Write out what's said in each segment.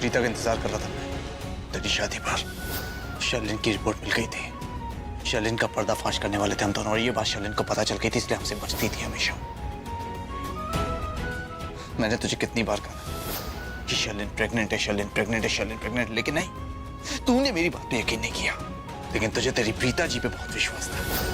रीता का इंतजार कर रहा था मैं। तेरी शादी पर शर्लिन की रिपोर्ट मिल गई थी। शर्लिन का पर्दाफाश करने वाले थे हम दोनों, और ये बात शर्लिन को पता चल गई थी, इसलिए हमसे बचती थी हमेशा। मैंने तुझे कितनी बार कहा कि शर्लिन प्रेग्नेंट है, शर्लिन प्रेग्नेंट है, शर्लिन प्रेग्नेंट, लेकिन नहीं, तूने मेरी बात पे यकीन नहीं किया। लेकिन तुझे तेरी प्रीता जी पे बहुत विश्वास था।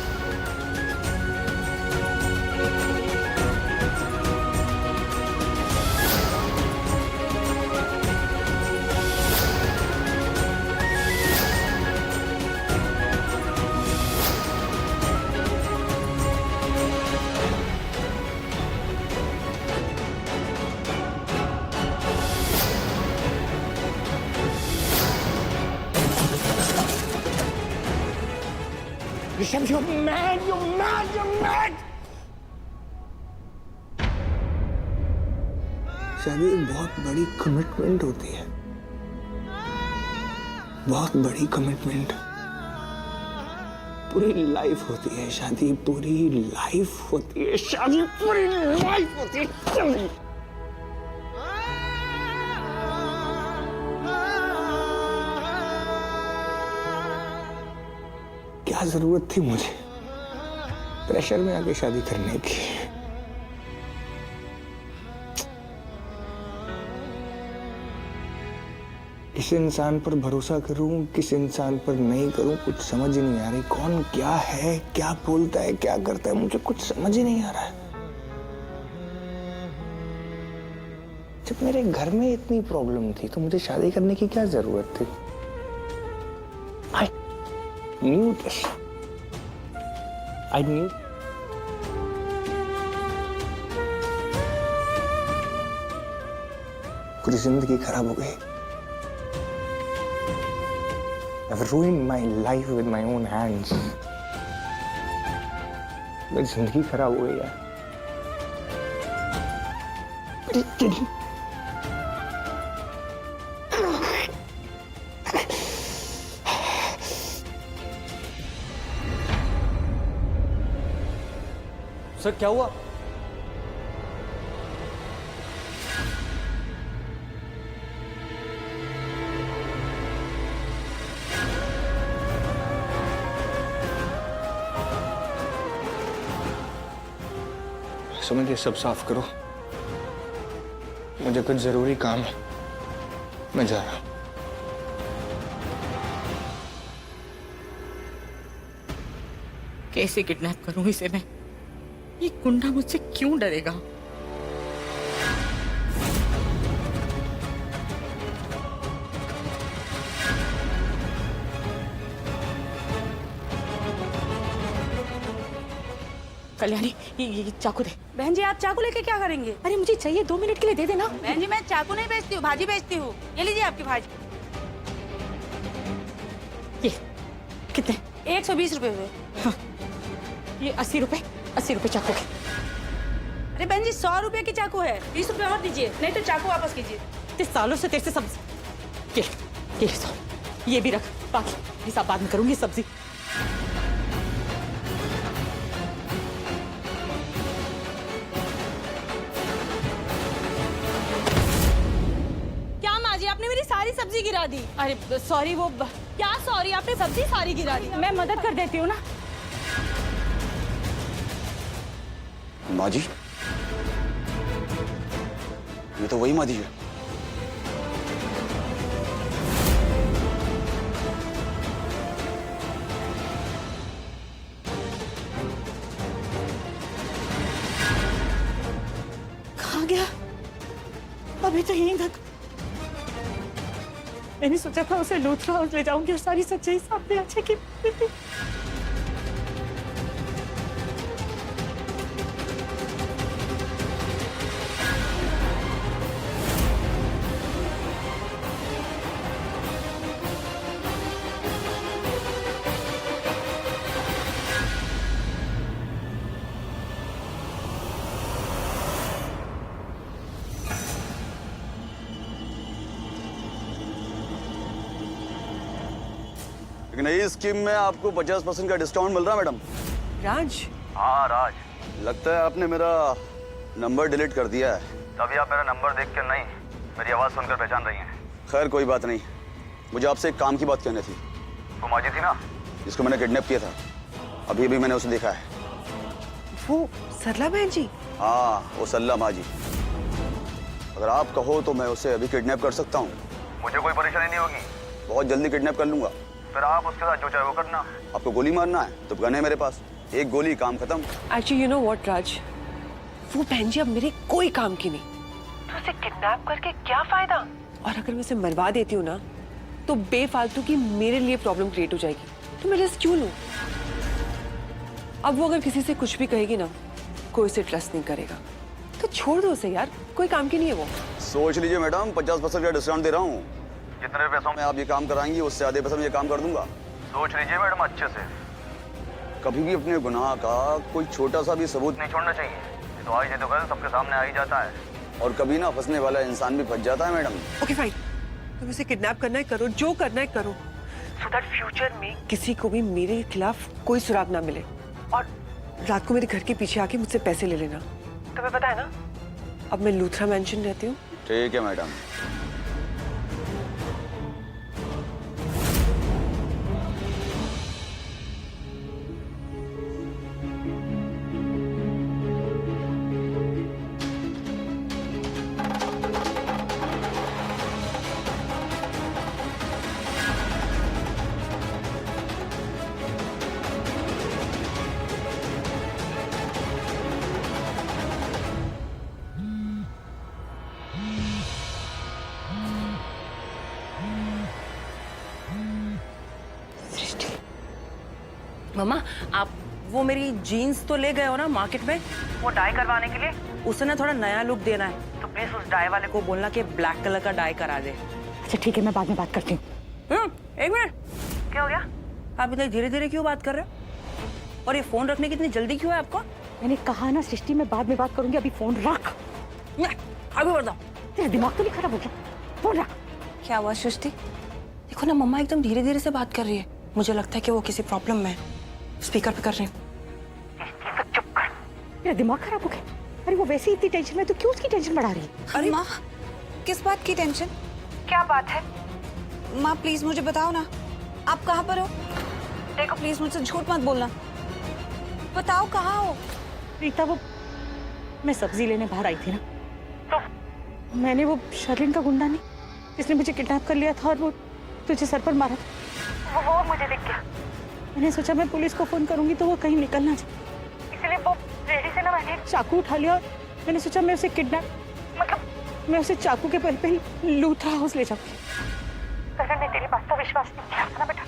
Rishabh, you're mad, you're mad, you're mad! शादी एक बहुत बड़ी कमिटमेंट होती है, बहुत बड़ी कमिटमेंट। पूरी लाइफ होती है शादी, पूरी लाइफ होती है शादी, पूरी लाइफ होती है शादी। क्या जरूरत थी मुझे प्रेशर में आके शादी करने की? किस इंसान पर भरोसा करूं, किस इंसान पर नहीं करूं, कुछ समझ ही नहीं आ रही। कौन क्या है, क्या बोलता है, क्या करता है, मुझे कुछ समझ ही नहीं आ रहा है। जब मेरे घर में इतनी प्रॉब्लम थी तो मुझे शादी करने की क्या जरूरत थी? knew this. I knew. पूरी जिंदगी खराब हो गई। I've ruined my life with my own hands. मेरी जिंदगी खराब हो गई यार। सर क्या हुआ? सुमित, ये सब साफ करो, मुझे कुछ जरूरी काम है, मैं जा रहा हूं। कैसे किडनैप करूं इसे मैं? ये गुंडा मुझसे क्यों डरेगा? कल्याणी, ये चाकू दे। बहन जी, आप चाकू लेके क्या करेंगे? अरे मुझे चाहिए, 2 मिनट के लिए दे देना। बहन जी, मैं चाकू नहीं बेचती हूँ, भाजी बेचती हूँ। ये लीजिए आपकी भाजी। ये कितने? 120 रुपए हुए। हाँ, ये 80 रुपए, 80 रुपए चाकू के। अरे बहन जी, 100 रुपए की चाकू है, 20 रुपए और दीजिए, नहीं तो चाकू वापस कीजिए। इतने सालों से तेरे से सब्जी ये 100, ये भी रख, बाकी हिसाब बाद में करूंगी। सब्जी क्या माँ जी, आपने मेरी सारी सब्जी गिरा दी। अरे सॉरी, वो क्या सॉरी, आपने सब्जी सारी गिरा दी। मैं मदद कर देती हूँ ना। माँ जी, ये तो वही माँ जी है। कहाँ गया? अभी तो यहीं तक। मैंने सोचा था उसे लूथरा हाउस ले जाऊंगी और सारी सच्चाई सामने आ जाएगी। नई स्कीम में आपको 50% का डिस्काउंट मिल रहा है मैडम। राज, हाँ राज, लगता है आपने मेरा नंबर डिलीट कर दिया है। तभी आप मेरा नंबर देख कर नहीं, मेरी आवाज़ सुनकर पहचान रही हैं। खैर कोई बात नहीं, मुझे आपसे एक काम की बात कहनी थी। वो माजी थी ना जिसको मैंने किडनैप किया था, अभी अभी मैंने उसे देखा है। वो सरला बहन जी? हाँ, वो सल्ला माजी। अगर आप कहो तो मैं उसे अभी किडनैप कर सकता हूँ। मुझे कोई परेशानी नहीं होगी, बहुत जल्दी किडनैप कर लूंगा। फिर आप उसके साथ जो चाहे वो करना। आपको गोली मारना है तो गन है मेरे पास, एक गोली काम खत्म। एक्चुअली यू नो व्हाट राज, वो बहन जी अब मेरे कोई काम की नहीं। तो उसे किडनैप करके क्या फायदा? और अगर मैं उसे मरवा देती हूँ ना तो बेफालतू की मेरे लिए प्रॉब्लम क्रिएट हो जाएगी, तो मैं रिस्क क्यों लूं? अब वो अगर किसी से कुछ भी कहेगी ना, कोई उसे ट्रस्ट नहीं करेगा, तो छोड़ दो उसे यार, कोई काम की नहीं है वो। सोच लीजिए मैडम, 50% का डिस्काउंट दे रहा हूँ। जितने पैसों में आप ये काम कराएंगी उससे आधे पैसे में ये काम कर दूंगा। सोच लीजिए मैडम अच्छे से। कभी भी अपने गुनाह का कोई छोटा सा भी सबूत नहीं छोड़ना चाहिए, तो आज ये तो कल सबके सामने आ ही जाता है। और कभी ना फंसने वाला इंसान भी फंस जाता है मैडम। ओके फाइन, तुम उसे किडनैप करना है करो, जो करना है करो, सो दैट फ्यूचर में किसी को भी मेरे खिलाफ कोई सुराग ना मिले। और रात को मेरे घर के पीछे आके मुझसे पैसे ले लेना। तुम्हें पता है ना, अब मैं लूथरा मेंशन रहती हूँ। ठीक है मैडम। मम्मा, आप वो मेरी जीन्स तो ले गए हो ना मार्केट में, वो डाई करवाने के लिए? उसे ना थोड़ा नया लुक देना है, तो प्लीज उस डाई वाले को बोलना कि ब्लैक कलर का डाई करा दे। अच्छा ठीक है, मैं बाद में बात करती हूँ। एक मिनट, क्या हो गया? आप इतने धीरे धीरे क्यों बात कर रहे हो? और ये फोन रखने की इतनी जल्दी क्यों है आपको? मैंने कहा ना सृष्टि, मैं बाद में बात करूंगी, अभी फोन रख। आगे बढ़ जाओ। तेरा दिमाग तो नहीं खराब हो गया? फोन रख। क्या हुआ सृष्टि? देखो ना, मम्मा एकदम धीरे धीरे से बात कर रही है, मुझे लगता है कि वो किसी प्रॉब्लम में है। स्पीकर पे कर रही हूँ। चुप कर, मेरा दिमाग खराब हो गया। अरे वो वैसे ही इतनी टेंशन में, तो क्यों उसकी टेंशन बढ़ा रही है? अरे माँ, किस बात की टेंशन? क्या बात है? माँ प्लीज मुझे बताओ ना, आप कहाँ पर हो? देखो प्लीज मुझसे झूठ मत बोलना, बताओ कहाँ हो? रीता, वो मैं सब्जी लेने बाहर आई थी ना, तो मैंने वो शर्लिन का गुंडा नहीं, जिसने मुझे किडनैप कर लिया था और वो तुझे सर पर मारा था, वो मुझे दिख गया। मैंने सोचा मैं पुलिस को फोन करूंगी तो वो कहीं निकल ना जाए, इसलिए वो रेडी से ना मैंने चाकू उठा लिया और मैंने सोचा मैं उसे मतलब मैं उसे चाकू के बल पे लूथरा हाउस ले जाऊंगी। करण ने तेरी बात का विश्वास नहीं किया ना बेटा,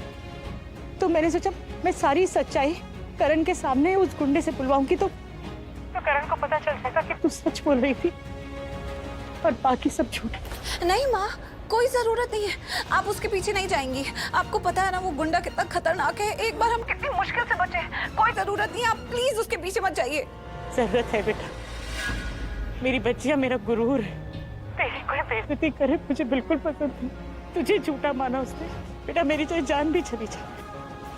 तो मैंने सोचा मैं सारी सच्चाई करण के सामने उस गुंडे से बुलवाऊंगी तो करण को पता चल जाएगा कि तू सच बोल रही थी और बाकी सब झूठ। नहीं माँ, कोई जरूरत नहीं है, आप उसके पीछे नहीं जाएंगी। आपको पता है ना वो गुंडा कितना खतरनाक है, एक बार हम कितनी मुश्किल से बचे। कोई जरूरत नहीं है, आप प्लीज उसके पीछे मत जाइए। जरूरत है बेटा, मेरी बच्चियां मेरा गुरूर है, तेरी कोई बेइज्जती करे मुझे बिल्कुल पसंद नहीं। तुझे झूठा माना उसने, बेटा मेरी चाहे जान भी चली जाए,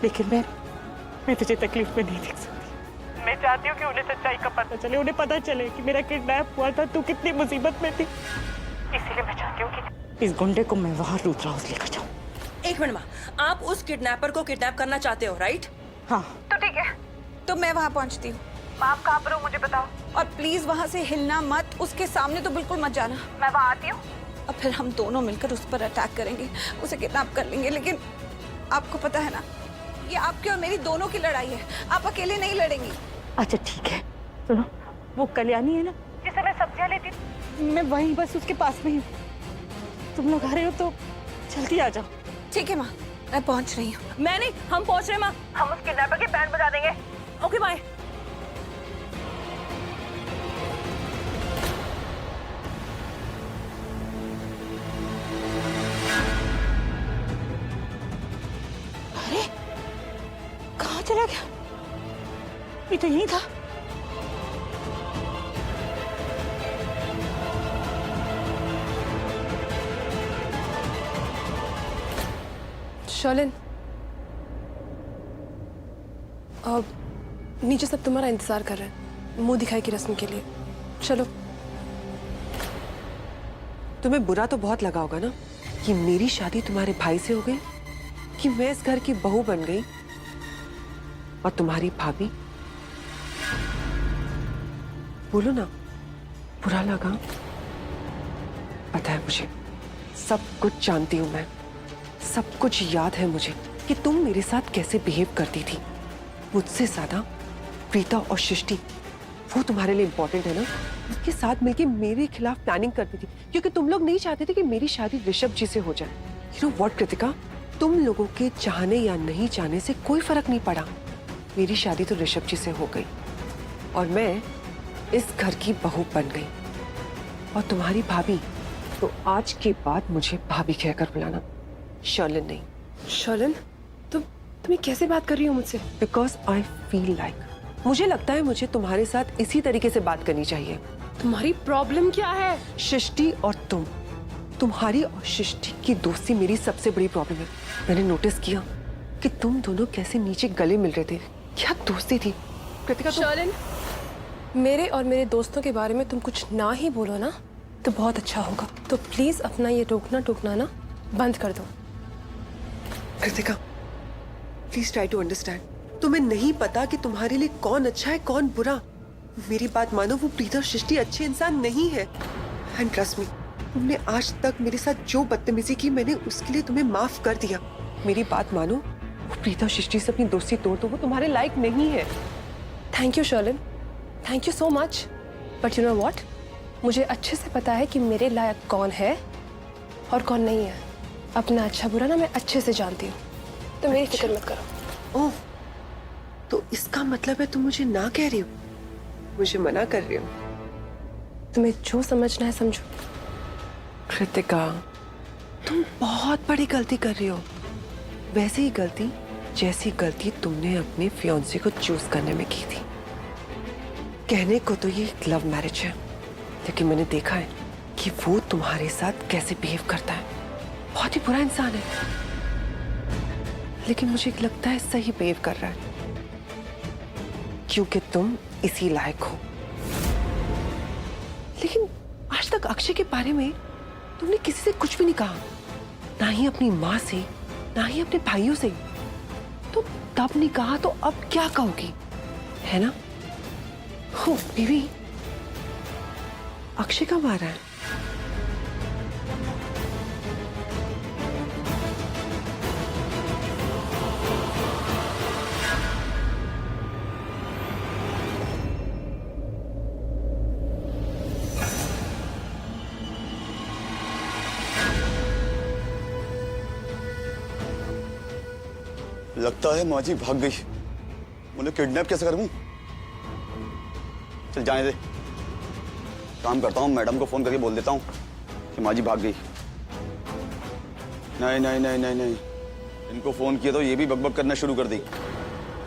लेकिन मैं तुझे तकलीफ में नहीं देख सकती। मैं चाहती हूँ कि उन्हें सच्चाई का पता चले, उन्हें पता चले कि मेरा किडनैप हुआ था, तू कितनी मुसीबत में थी। इसीलिए मैं चाहती हूँ कि इस गुंडे को मैं वहाँ लूथरा हाउस लेकर जाऊँ। एक मिनट माँ, आप उस किडनैपर को किडनैप करना चाहते हो, राइट? हाँ तो ठीक है, तो मैं वहाँ पहुँचती हूँ। आप कहाँ पर हो मुझे बताओ, और प्लीज वहाँ से हिलना मत, उसके सामने तो बिल्कुल मत जाना। मैं वहाँ आती हूँ और फिर हम दोनों मिलकर उस पर अटैक करेंगे, उसे किडनैप कर लेंगे। लेकिन आपको पता है ना, ये आपकी और मेरी दोनों की लड़ाई है, आप अकेले नहीं लड़ेंगी। अच्छा ठीक है, सुनो, वो कल्याणी है ना जिसे मैं सब्जियां लेती थी, मैं वहीं बस उसके पास में ही हूँ। तुम लोग आ रहे हो तो जल्दी आ जाओ। ठीक है माँ, मैं पहुँच रही हूँ। मैं नहीं, हम पहुंच रहे हैं माँ, हम उस किडनैपर के बैंड बजा देंगे। Okay bye. अरे कहाँ चला गया? ये तो यहीं था। शर्लिन, अब नीचे सब तुम्हारा इंतजार कर रहे हैं मुंह दिखाई की रस्म के लिए। चलो। तुम्हें बुरा तो बहुत लगा होगा ना कि मेरी शादी तुम्हारे भाई से हो गई, कि मैं इस घर की बहू बन गई और तुम्हारी भाभी? बोलो ना, बुरा लगा? पता है मुझे, सब कुछ जानती हूं मैं, सब कुछ याद है मुझे कि तुम मेरे साथ कैसे बिहेव करती थी। मुझसे ज्यादा प्रीता और सृष्टि, वो तुम्हारे लिए इंपॉर्टेंट है ना? उनके साथ मिलके मेरे खिलाफ प्लानिंग करती थी, क्योंकि तुम लोग नहीं चाहते थे कि मेरी शादी ऋषभ जी से हो जाए। यू नो व्हाट कृतिका, तुम लोगों के चाहने या नहीं चाहने से कोई फर्क नहीं पड़ा। मेरी शादी तो ऋषभ जी से हो गई और मैं इस घर की बहू बन गई। और तुम्हारी भाभी, तो आज के बाद मुझे भाभी कहकर बुलाना, शर्लिन नहीं। शर्लिन, तुम कैसे बात कर रही हो मुझसे? बिकॉज आई फील लाइक, मुझे लगता है मुझे तुम्हारे साथ इसी तरीके से बात करनी चाहिए। तुम्हारी प्रॉब्लम क्या है? सृष्टि और तुम, तुम्हारी और सृष्टि की दोस्ती मेरी सबसे बड़ी प्रॉब्लम है। मैंने नोटिस किया कि तुम दोनों कैसे नीचे गले मिल रहे थे। क्या दोस्ती थी कृतिका? शर्लिन, मेरे और मेरे दोस्तों के बारे में तुम कुछ ना ही बोलो ना तो बहुत अच्छा होगा। तो प्लीज अपना ये रोकना टोकना ना बंद कर दो। Kritika, please try to understand. तुम्हें नहीं पता कि तुम्हारे लिए कौन अच्छा है कौन बुरा। मेरी बात मानो, वो प्रीता और सृष्टि अच्छे इंसान नहीं है। एंड ट्रस्ट मी, तुमने आज तक मेरे साथ जो बदतमीजी की, मैंने उसके लिए तुम्हें माफ कर दिया। मेरी बात मानो, वो प्रीता और सृष्टि से अपनी दोस्ती तोड़ दो, वो तुम्हारे लायक नहीं है। Thank you Sherlyn, thank you so much. But you know what, मुझे अच्छे से पता है कि मेरे लायक कौन है और कौन नहीं है। अपना अच्छा बुरा ना मैं अच्छे से जानती हूँ, तो मेरी फिक्र मत करो। ओह, तो इसका मतलब है तुम मुझे ना कह रही हो, मुझे मना कर रही हो? तुम्हें जो समझना है समझो। कृतिका, तुम बहुत बड़ी गलती कर रही हो। वैसे ही गलती जैसी गलती तुमने अपने फियांसे को चूज करने में की थी। कहने को तो ये एक लव मैरिज है, लेकिन मैंने देखा है कि वो तुम्हारे साथ कैसे बिहेव करता है। बहुत ही बुरा इंसान है, लेकिन मुझे लगता है सही बिहेव कर रहा है, क्योंकि तुम इसी लायक हो। लेकिन आज तक अक्षय के बारे में तुमने किसी से कुछ भी नहीं कहा, ना ही अपनी माँ से, ना ही अपने भाइयों से। तो तब नहीं कहा तो अब क्या कहोगी, है ना? हो बीवी, अक्षय कब आ रहा है? लगता है माँ जी भाग गई। उन्हें किडनैप कैसे करूं? चल जाने दे, काम करता हूँ, मैडम को फोन करके बोल देता हूँ कि माँ जी भाग गई। नहीं नहीं नहीं नहीं नहीं, इनको फोन किया तो ये भी बकबक करना शुरू कर दी।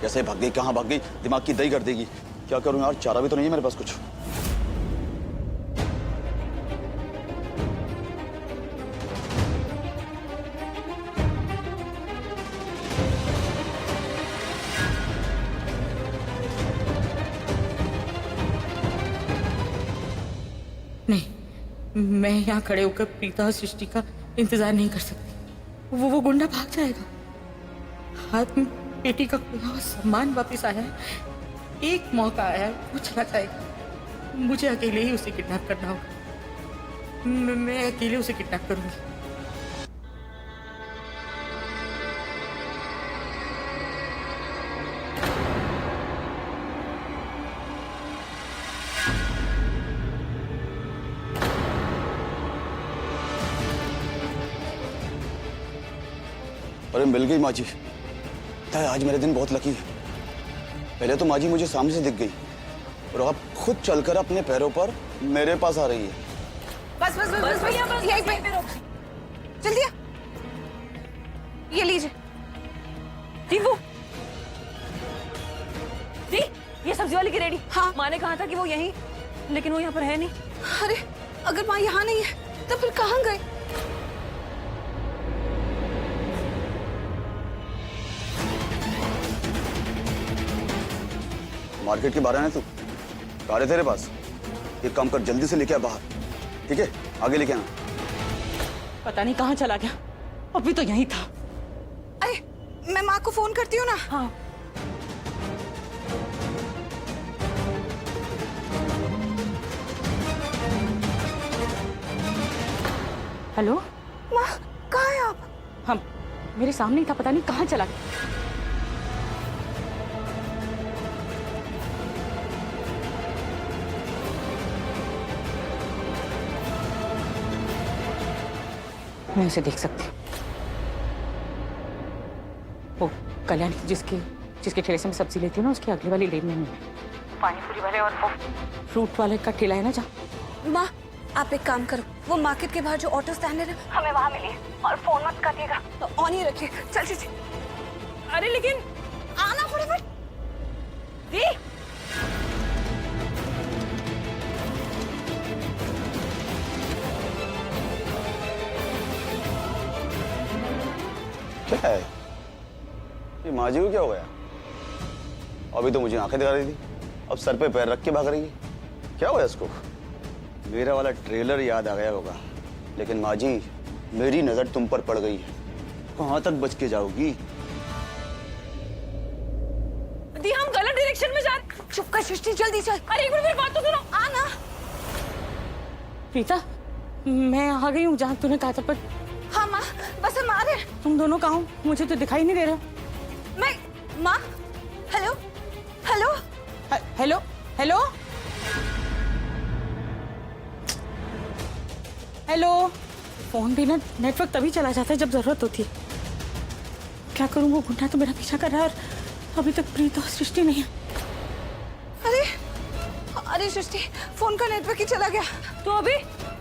कैसे भाग गई, कहाँ भाग गई, दिमाग की दही कर देगी। क्या करूँ यार, चारा भी तो नहीं है मेरे पास कुछ। नहीं, मैं यहाँ खड़े होकर प्रीता और सृष्टि का इंतजार नहीं कर सकती। वो गुंडा भाग जाएगा। हाथ में बेटी का खोया हुआ सम्मान वापस आया है, एक मौका आया है, वो चला जाएगा। मुझे अकेले ही उसे किडनैप करना होगा। मैं अकेले उसे किडनैप करूंगी। अरे मिल गई माँ जी। पता है आज मेरे दिन बहुत लकी है। पहले तो माँ जी मुझे सामने से दिख गई और अब खुद चलकर अपने पैरों पर मेरे पास आ रही है। बस बस बस भैया, बस यहीं पे रोक। जल्दी आ, ये लीजिए। दीपू, दी, ये सब्जी वाली की रेडी। हाँ। माँ ने कहा था कि वो यहीं, लेकिन वो यहाँ पर है नहीं। अरे अगर माँ यहाँ नहीं है तो फिर कहाँ गए? मार्केट के बाहर है ना तू, कार है तेरे पास? एक काम कर, जल्दी से लेके आ बाहर, ठीक है? आगे लेके आना। पता नहीं कहाँ चला गया, अभी तो यहीं था। अरे मैं माँ को फोन करती हूँ ना। हाँ। हेलो माँ कहाँ है आप? हम मेरे सामने ही था, पता नहीं कहाँ चला गया। मैं उसे देख सकती हूँ। वो कल्याणी जिसके ठेले से मैं सब्जी लेती हूँ ना, उसकी अगली वाली लेन में नहीं है। पानीपुरी वाले और वो फ्रूट वाले का ठेला है ना जहाँ। माँ आप एक काम करो, वो मार्केट के बाहर जो ऑटो स्टैंड है ना, हमें वहाँ मिलिए और फोन मत काटिएगा, तो ऑन ही रखिए। चल चल चल। अरे लेकिन आना फटाफट। दी क्या है ये माजी को क्या हो गया? अभी तो मुझे आंखें दिखा रही थी, अब सर पे पैर रख के भाग रही है। क्या हुआ इसको? मेरा वाला ट्रेलर याद आ गया होगा। लेकिन माजी मेरी नजर तुम पर पड़ गई है, कहां तक बच के जाओगी? दी हम गलत डायरेक्शन में जा रहे। चुप कर सृष्टि, जल्दी चल। अरे एक मिनट मेरी बात तो सुनो। आना। प्रीता मैं आ गई हूँ जहाँ तूने कहा था, पर हाँ माँ बस हम आ रहे हैं। तुम दोनों कहाँ हो? मुझे तो दिखाई नहीं दे रहे। मैं माँ hello hello hello hello hello. Phone भी ना नेटवर्क तभी चला जाता है जब जरूरत होती है। क्या करूं, वो गुंडा तो मेरा पीछा कर रहा है और अभी तक प्रीता और सृष्टि नहीं है। अरे अरे सृष्टि फोन का नेटवर्क ही चला गया। तो अभी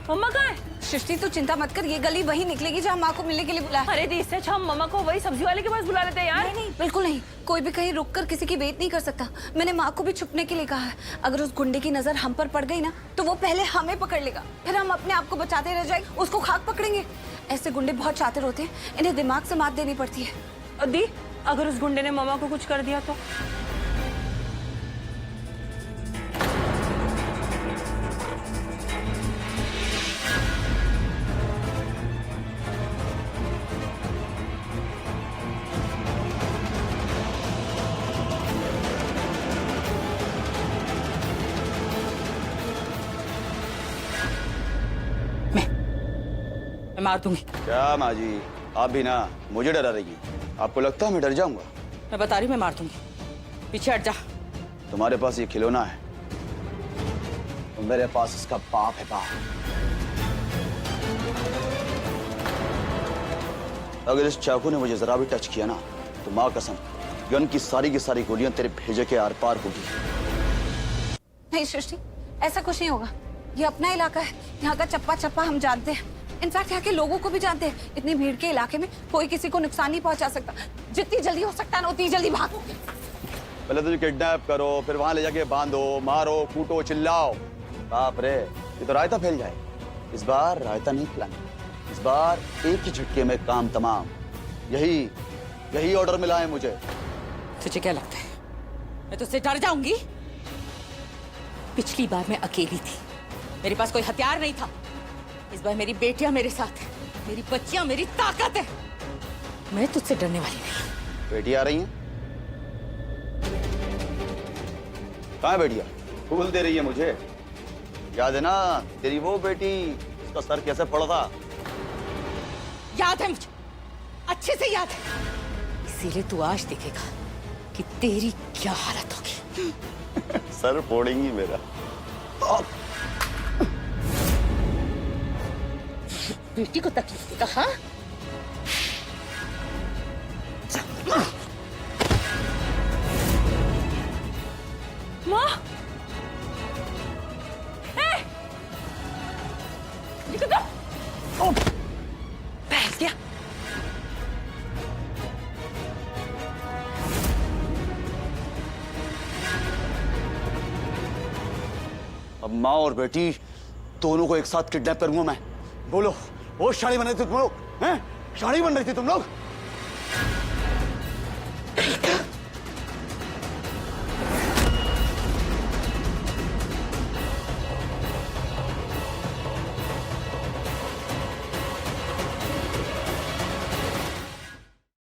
मम्मा कहाँ है? सृष्टि तू चिंता मत कर, ये गली वही निकलेगी जहाँ माँ को मिलने के लिए बुलाया। अरे दी इससे अच्छा हम मम्मा को वही सब्जी वाले के पास बुला लेते हैं यार। नहीं नहीं बिल्कुल नहीं, कोई भी कहीं रुककर किसी की वेट नहीं कर सकता। मैंने माँ को भी छुपने के लिए कहा है। अगर उस गुंडे की नजर हम पर पड़ गई ना, तो वो पहले हमें पकड़ लेगा, फिर हम अपने आप को बचाते रह जाएंगे, उसको खाक पकड़ेंगे। ऐसे गुंडे बहुत शातिर होते हैं, इन्हें दिमाग से मात देनी पड़ती है। और दी अगर उस गुंडे ने मम्मा को कुछ कर दिया तो? मैं मार दूंगी। क्या माजी आप भी ना मुझे डरा रही? आपको लगता है मैं डर जाऊंगा? मैं बता रही हूँ, मैं मार दूंगी। पीछे हट जा। तुम्हारे पास ये खिलौना है, तो मेरे पास इसका बाप है, बाप। अगर इस चाकू ने मुझे जरा भी टच किया ना, तो माँ कसम गन की सारी गोलियां तेरे भेजे के आर पार होगी। नहीं सृष्टि ऐसा कुछ नहीं होगा, ये अपना इलाका है, यहाँ का चप्पा चप्पा हम जानते हैं। इनफैक्ट यहाँ के लोगों को भी जानते हैं। इतनी भीड़ के इलाके में कोई किसी को नुकसान नहीं पहुंचा सकता। जितनी जल्दी हो सकता है ना उतनी जल्दी भागो। पहले तो किडनैप करो, फिर वहां ले जाके बांधो, मारो, कूटो, चिल्लाओ। बाप रे, ये तो रायता फैल जाए। इस बार रायता नहीं खिलाना, इस बार एक ही झटके में काम तमाम। यही ऑर्डर मिला है मुझे। तुझे क्या लगता है मैं तुझसे डर जाऊंगी? पिछली बार मैं अकेली थी, मेरे पास कोई हथियार नहीं था। इस बार मेरी बेटियां मेरे साथ है, मेरी बच्चियां मेरी ताकत है। मैं तुझसे डरने वाली नहीं। बेटियां आ रही हैं? कहाँ है बेटियां? फूल दे रही है मुझे। याद है ना तेरी वो बेटी, उसका सर कैसे पड़ा था? याद है मुझे, अच्छे से याद है। इसीलिए तू आज देखेगा कि तेरी क्या हालत होगी। सर फोड़ेंगी मेरा। बेटी को तकलीफ देगा? हाँ माँ, बहस गया। अब माँ और बेटी दोनों को एक साथ किडनैप करूंगा मैं। बोलो, वो शादी बन रही थी तुम लोग हैं? शादी बन रही थी तुम लोग?